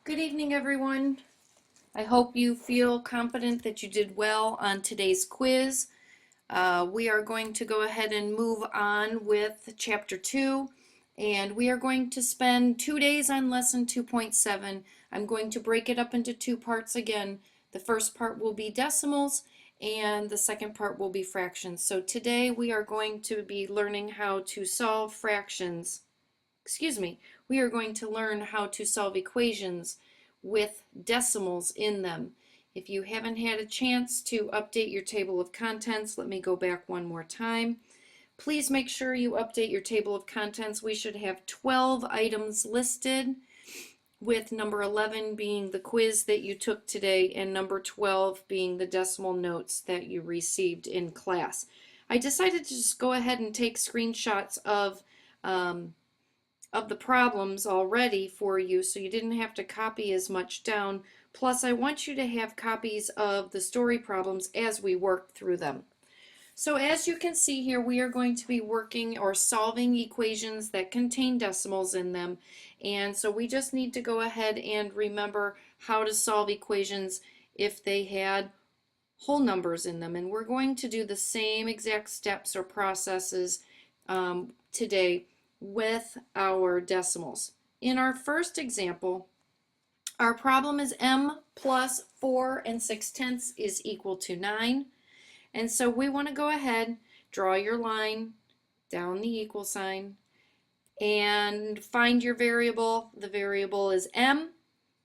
Good evening, everyone. I hope you feel confident that you did well on today's quiz. We are going to go ahead and move on with Chapter 2, and we are going to spend 2 days on Lesson 2.7. I'm going to break it up into two parts again. The first part will be decimals, and the second part will be fractions. So today we are going to be learning how to solve fractions. We are going to learn how to solve equations with decimals in them. If you haven't had a chance to update your table of contents, let me go back one more time. Please make sure you update your table of contents. We should have 12 items listed, with number 11 being the quiz that you took today and number 12 being the decimal notes that you received in class. I decided to just go ahead and take screenshots of the problems already for you, so you didn't have to copy as much down. Plus, I want you to have copies of the story problems as we work through them. So as you can see here, we are going to be working or solving equations that contain decimals in them. And so we just need to go ahead and remember how to solve equations if they had whole numbers in them. And we're going to do the same exact steps or processes today with our decimals. In our first example, our problem is m plus 4 6/10 is equal to 9. And so we want to go ahead, draw your line down the equal sign, and find your variable. The variable is m.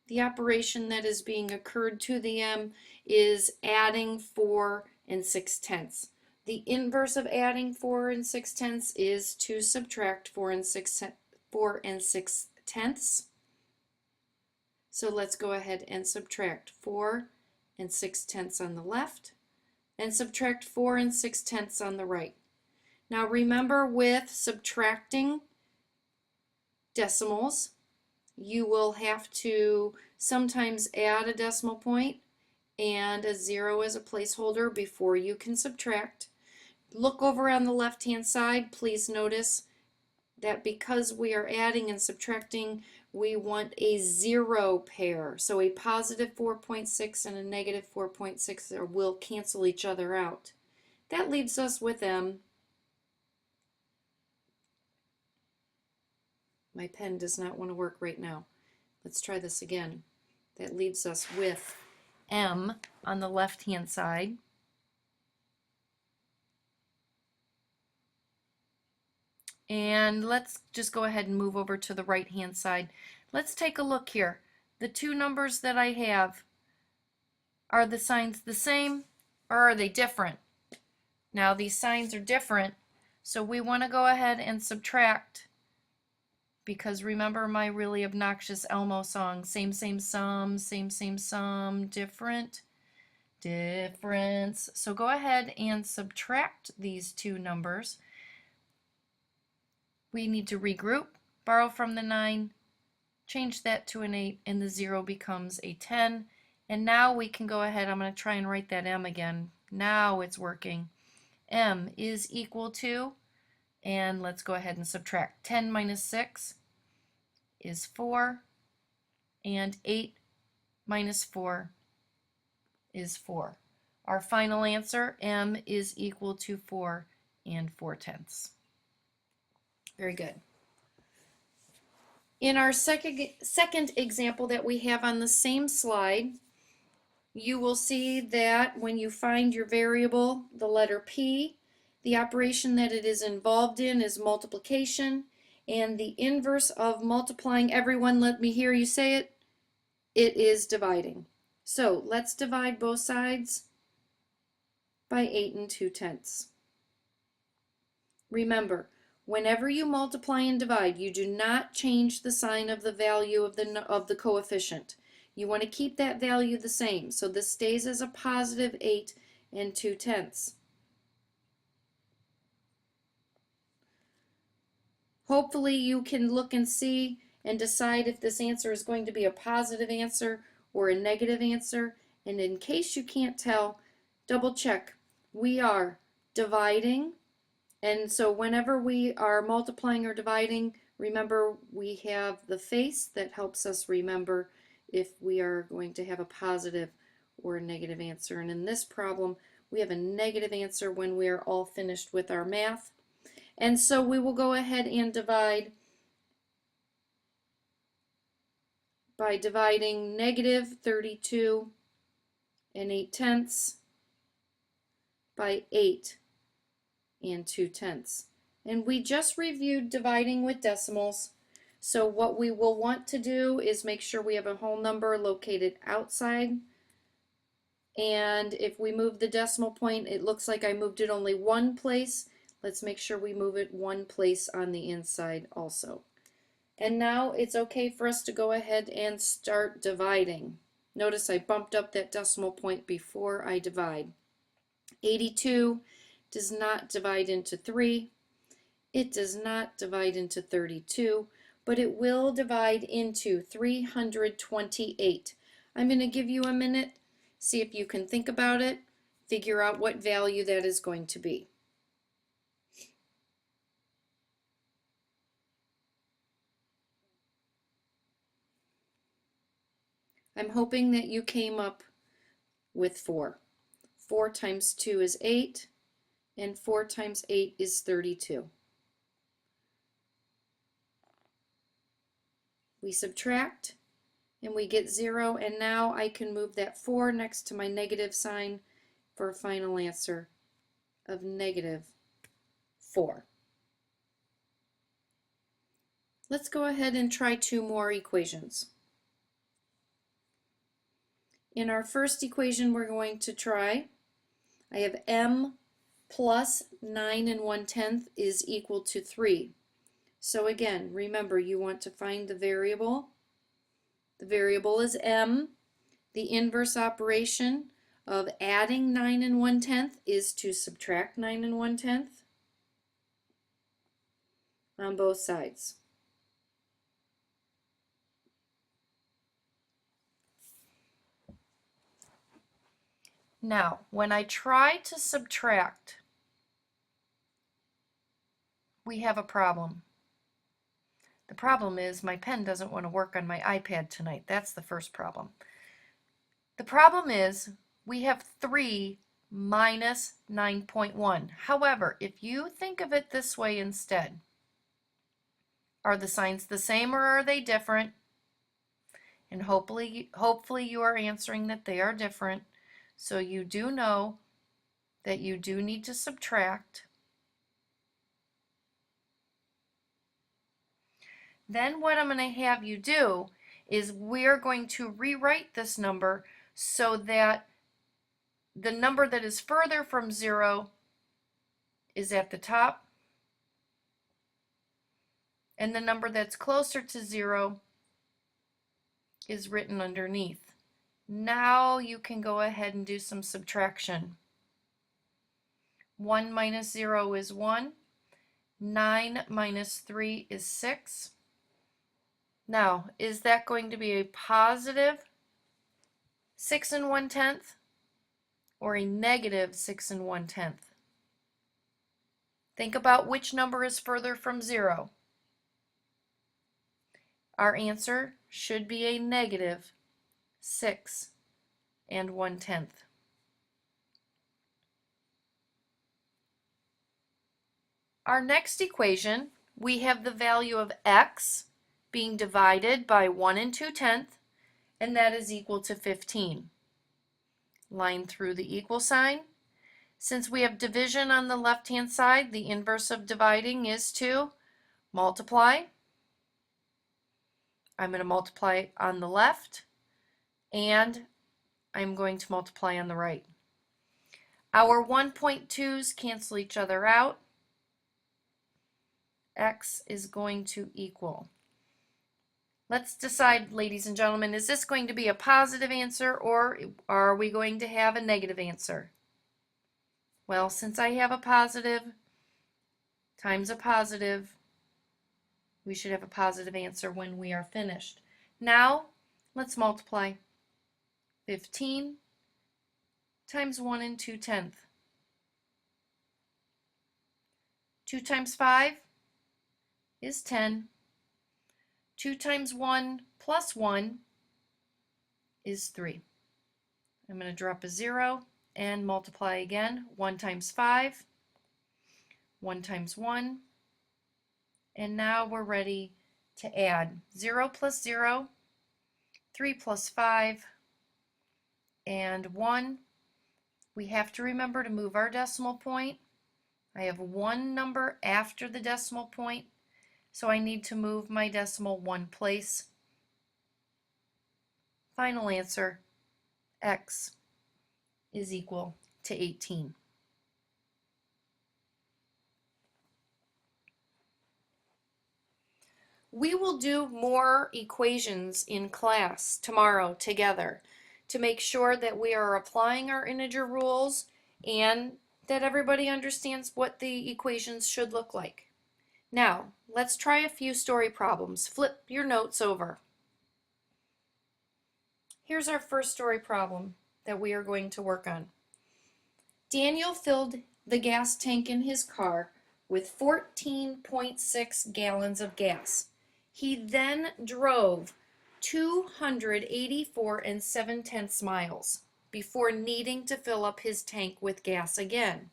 The operation that is being occurred to the m is adding 4 6/10. The inverse of adding 4 6/10 is to subtract 4 6/10. So let's go ahead and subtract 4 6/10 on the left and subtract 4 6/10 on the right. Now remember, with subtracting decimals, you will have to sometimes add a decimal point and a 0 as a placeholder before you can subtract. Look over on the left hand side. Please notice that because we are adding and subtracting, we want a 0 pair. So a positive 4.6 and a negative 4.6 will cancel each other out. That leaves us with m. My pen does not want to work right now. Let's try this again. That leaves us with m on the left hand side. And let's just go ahead and move over to the right hand side. Let's take a look here. The two numbers that I have, are the signs the same or are they different? Now these signs are different, so we want to go ahead and subtract, because remember my really obnoxious Elmo song, same sum, different difference. So go ahead and subtract these two numbers. We need to regroup, borrow from the 9, change that to an 8, and the 0 becomes a 10. And now we can go ahead, I'm going to try and write that m again. Now it's working. M is equal to, and let's go ahead and subtract. 10 minus 6 is 4, and 8 minus 4 is 4. Our final answer, m is equal to 4 4/10. Very good. In our second example that we have on the same slide, you will see that when you find your variable, the letter p, the operation that it is involved in is multiplication, and the inverse of multiplying, everyone let me hear you say it, it is dividing. So let's divide both sides by 8 2/10. Remember, whenever you multiply and divide, you do not change the sign of the value of the coefficient. You want to keep that value the same. So this stays as a positive 8 2/10. Hopefully you can look and see and decide if this answer is going to be a positive answer or a negative answer. And in case you can't tell, double check. We are dividing. And so whenever we are multiplying or dividing, remember we have the face that helps us remember if we are going to have a positive or a negative answer. And in this problem, we have a negative answer when we are all finished with our math. And so we will go ahead and divide by dividing negative 32 and 8/10 by 8 and 2/10. And we just reviewed dividing with decimals. So what we will want to do is make sure we have a whole number located outside. And if we move the decimal point, it looks like I moved it only one place. Let's make sure we move it one place on the inside also. And now it's okay for us to go ahead and start dividing. Notice I bumped up that decimal point before I divide. 82 does not divide into 3. It does not divide into 32, but it will divide into 328. I'm going to give you a minute, see if you can think about it, figure out what value that is going to be. I'm hoping that you came up with 4. 4 times 2 is 8, and 4 times 8 is 32. We subtract, and we get 0, and now I can move that 4 next to my negative sign for a final answer of negative 4. Let's go ahead and try 2 more equations. In our first equation, we're going to try, I have m plus 9 1/10 is equal to 3. So again, remember, you want to find the variable. The variable is m. The inverse operation of adding 9 1/10 is to subtract 9 1/10 on both sides. Now, when I try to subtract, we have a problem. The problem is my pen doesn't want to work on my iPad tonight. That's the first problem. The problem is we have 3 minus 9.1. However, if you think of it this way instead, are the signs the same or are they different? And hopefully you are answering that they are different. So you do know that you do need to subtract. Then what I'm going to have you do is we're going to rewrite this number so that the number that is further from 0 is at the top, and the number that's closer to 0 is written underneath. Now you can go ahead and do some subtraction. 1 minus 0 is 1. 9 minus 3 is 6. Now, is that going to be a positive 6 1/10 or a negative 6 1/10? Think about which number is further from 0. Our answer should be a negative 6 1/10. Our next equation, we have the value of x being divided by 1 2/10, and that is equal to 15. Line through the equal sign. Since we have division on the left-hand side, the inverse of dividing is to multiply. I'm going to multiply on the left, and I'm going to multiply on the right. Our 1.2's cancel each other out. X is going to equal. Let's decide, ladies and gentlemen, is this going to be a positive answer or are we going to have a negative answer? Well, since I have a positive times a positive, we should have a positive answer when we are finished. Now, let's multiply. 15 times 1 2/10. 2 times 5 is 10. 2 times 1 plus 1 is 3. I'm going to drop a 0 and multiply again. 1 times 5, 1 times 1, and now we're ready to add 0 plus 0, 3 plus 5, and 1. We have to remember to move our decimal point. I have one number after the decimal point, so I need to move my decimal one place. Final answer, x is equal to 18. We will do more equations in class tomorrow together to make sure that we are applying our integer rules and that everybody understands what the equations should look like. Now, let's try a few story problems. Flip your notes over. Here's our first story problem that we are going to work on. Daniel filled the gas tank in his car with 14.6 gallons of gas. He then drove 284 7/10 miles before needing to fill up his tank with gas again.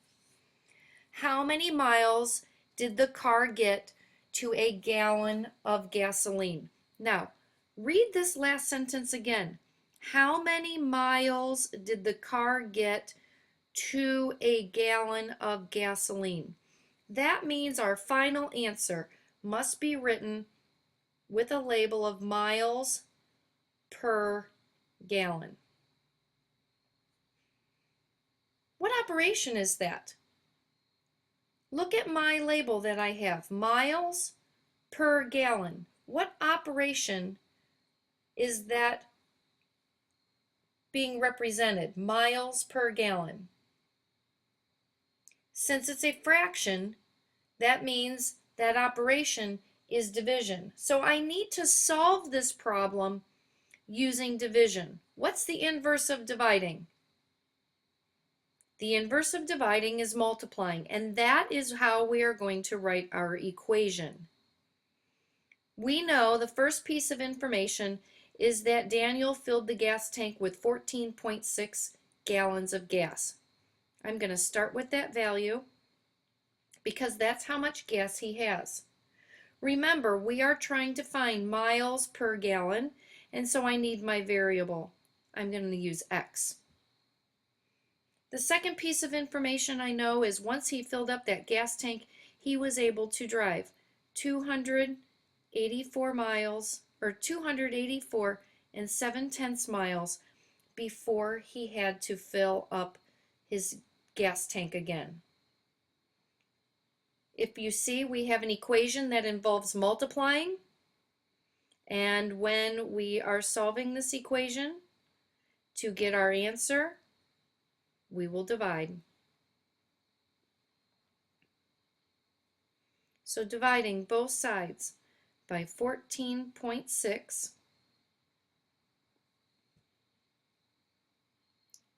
How many miles did the car get to a gallon of gasoline? Now, read this last sentence again. How many miles did the car get to a gallon of gasoline? That means our final answer must be written with a label of miles per gallon. What operation is that? Look at my label that I have, miles per gallon. What operation is that being represented? Miles per gallon. Since it's a fraction, that means that operation is division. So I need to solve this problem using division. What's the inverse of dividing? The inverse of dividing is multiplying, and that is how we are going to write our equation. We know the first piece of information is that Daniel filled the gas tank with 14.6 gallons of gas. I'm going to start with that value because that's how much gas he has. Remember, we are trying to find miles per gallon, and so I need my variable. I'm going to use x. The second piece of information I know is once he filled up that gas tank, he was able to drive 284 miles, or 284 7/10 miles before he had to fill up his gas tank again. If you see, we have an equation that involves multiplying, and when we are solving this equation to get our answer, we will divide. So dividing both sides by 14.6.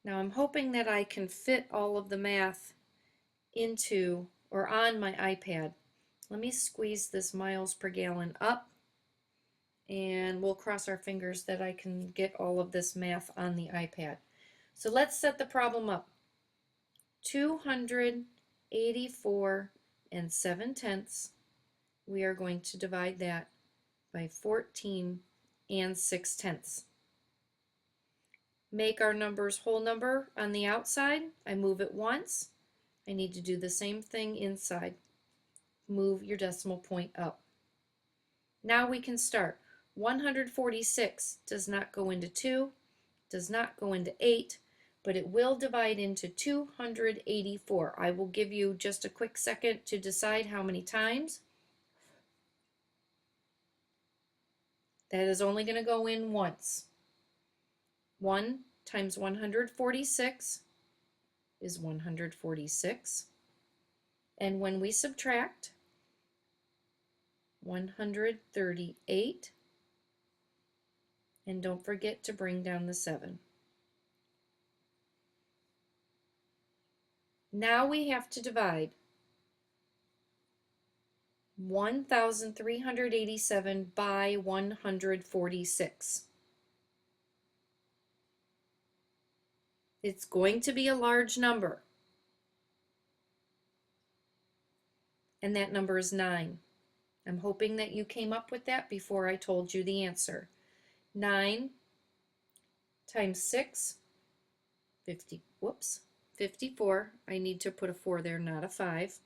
Now I'm hoping that I can fit all of the math into or on my iPad. Let me squeeze this miles per gallon up, and we'll cross our fingers that I can get all of this math on the iPad. So let's set the problem up. 284 7/10. We are going to divide that by 14 6/10. Make our numbers whole number on the outside. I move it once. I need to do the same thing inside. Move your decimal point up. Now we can start. 146 does not go into 2, does not go into 8, but it will divide into 284. I will give you just a quick second to decide how many times. That is only going to go in once. 1 times 146 is 146. And when we subtract, 138, and don't forget to bring down the 7. Now we have to divide 1,387 by 146. It's going to be a large number. And that number is 9. I'm hoping that you came up with that before I told you the answer. 9 times 6, 54. I need to put a 4 there, not a 5.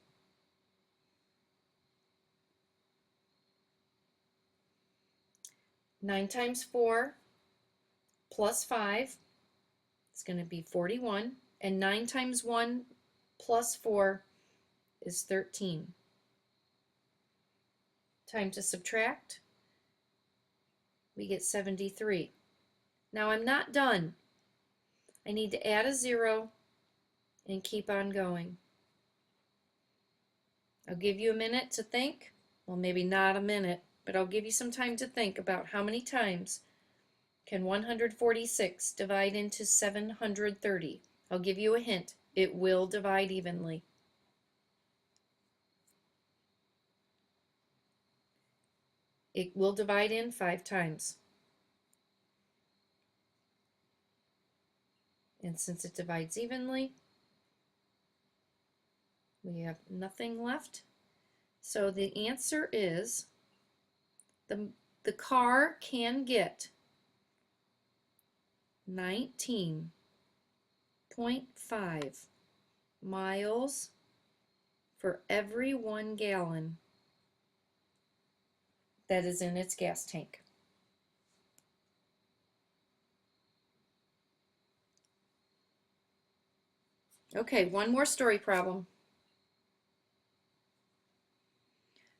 9 times 4 plus 5 is going to be 41. And 9 times 1 plus 4 is 13. Time to subtract. We get 73. Now I'm not done. I need to add a 0 and keep on going. I'll give you a minute to think. Well, maybe not a minute, but I'll give you some time to think about how many times can 146 divide into 730. I'll give you a hint. It will divide evenly. It will divide in 5 times. And since it divides evenly, we have nothing left. So the answer is the car can get 19.5 miles for every 1 gallon that is in its gas tank. Okay, one more story problem.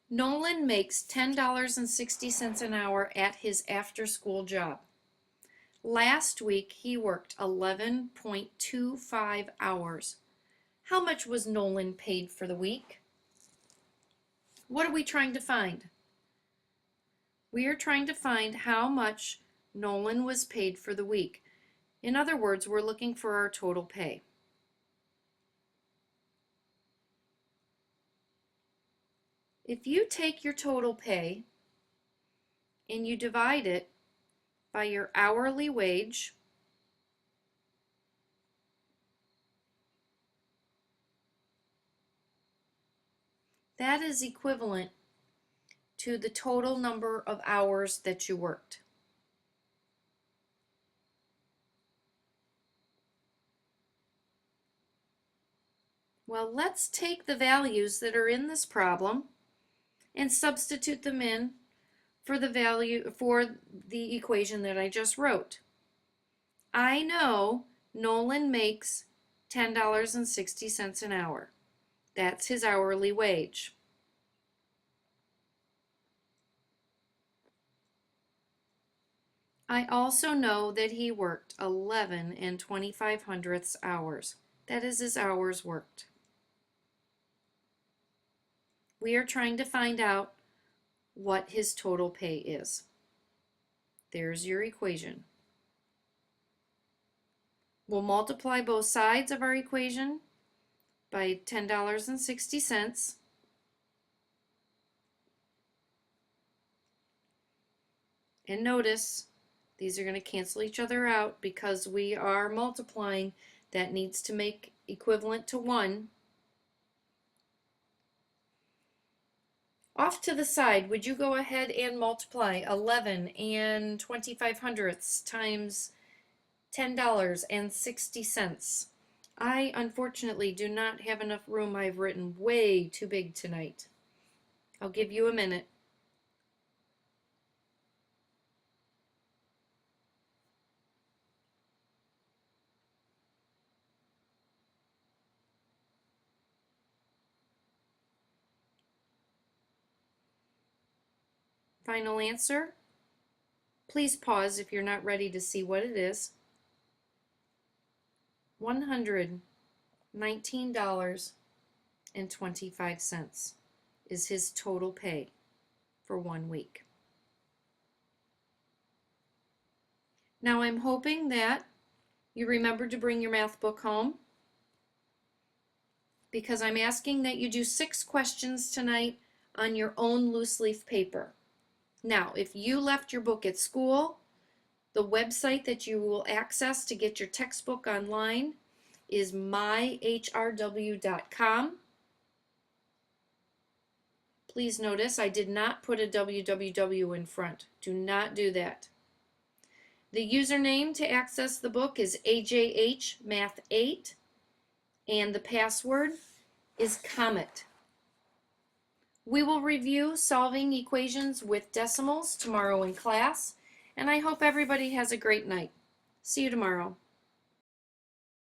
Nolan makes $10.60 an hour at his after-school job. Last week, he worked 11.25 hours. How much was Nolan paid for the week? What are we trying to find? We are trying to find how much Nolan was paid for the week. In other words, we're looking for our total pay. If you take your total pay and you divide it by your hourly wage, that is equivalent to the total number of hours that you worked. Well, let's take the values that are in this problem and substitute them in for the equation that I just wrote. I know Nolan makes $10.60 an hour. That's his hourly wage. I also know that he worked 11 and 25/100 hours. That is his hours worked. We are trying to find out what his total pay is. There's your equation. We'll multiply both sides of our equation by $10.60. And notice these are going to cancel each other out because we are multiplying. That needs to make equivalent to 1. Off to the side, would you go ahead and multiply 11 and 25/100 times $10.60? I unfortunately do not have enough room. I've written way too big tonight. I'll give you a minute. Final answer? Please pause if you're not ready to see what it is. $119.25 is his total pay for 1 week. Now I'm hoping that you remember to bring your math book home, because I'm asking that you do 6 questions tonight on your own loose leaf paper. Now, if you left your book at school, The website that you will access to get your textbook online is myhrw.com. Please notice I did not put a www in front. Do not do that. The username to access the book is AJHMath8, and the password is Comet. We will review solving equations with decimals tomorrow in class, and I hope everybody has a great night. See you tomorrow.